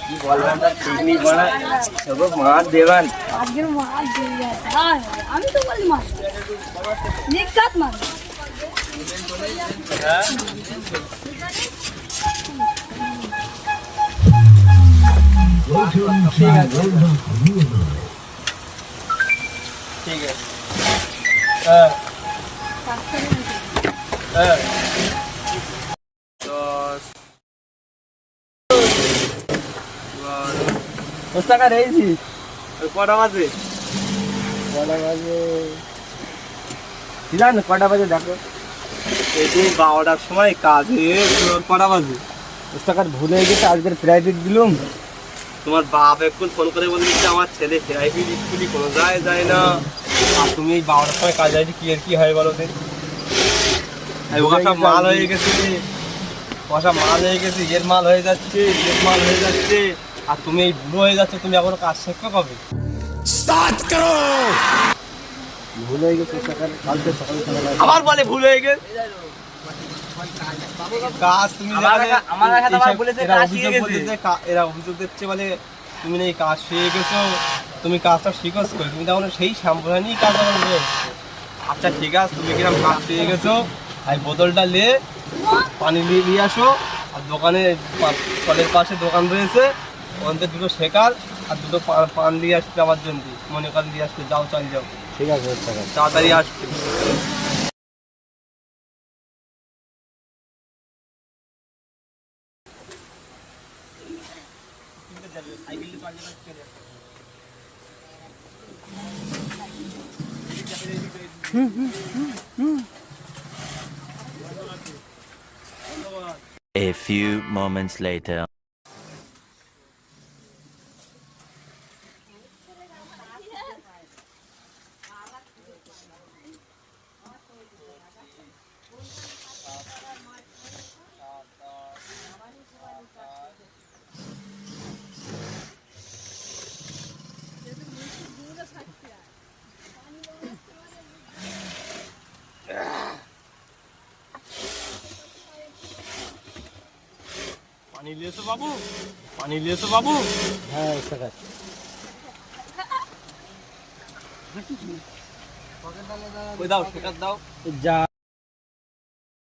কি বলবেন পিকনিক বানায় মাছ দেবেন আজকের মাছ দিয়ে যাচ্ছে আমি তো বলি মাছ নিকাত মাছ ঠিক আছে হ্যাঁ হ্যাঁ 10 টাকা রয়েছি কটা বাজে কি জানো কটা বাজে দেখো এই যে 12টার সময় কাজে কটা বাজে 10 টাকার ভুলে গেছে আজকের প্রাইভেট দিলুম তোমার বাপ এখন ফোন করে বলে দিচ্ছে আমার ছেলে প্রাইভেট স্কুলে কোনো যায় না আর তুমি এই 12টার সময় কাজ যাইছি কি আর কি হয় বলো দিন ওসব মাল হয়ে গেছে এর মাল হয়ে যাচ্ছে আর তুমি এই বুড়ো হয়ে যাচ্ছে তুমি এখনো কাজ শেখো কবে স্টার্ট করো ভুল হয়ে গেছে কালকে সকালে আবার বলে ভুল হয়ে গেছে কাজ তুমি আমার কাছে আবার বলেছে কাজ শিখে গেছে এরা অভিযোগ দিচ্ছে বলে তুমি এই কাজ শিখে গেছো তুমি কাজটা শিখোস কই তুমি তখন সেই সাম্প্রদায়িক কাজ করবে আচ্ছা ঠিক আছে তুমি কিরকম কাজ শিখে গেছো এই বোতলটা লে পানি নিয়ে আসো আর দোকানে কলের পাশে দোকান রয়েছে ওখান থেকে দুটো শেখার আর দুটো পান দিয়ে আসতে আমার জন্য মনে করেন দিয়ে আসতে যাও চাল যাও ঠিক আছে তাড়াতাড়ি আসতে A few moments later. पानी ले सो बाबू हाँ सका कोई दाओ शिकत दाओ जा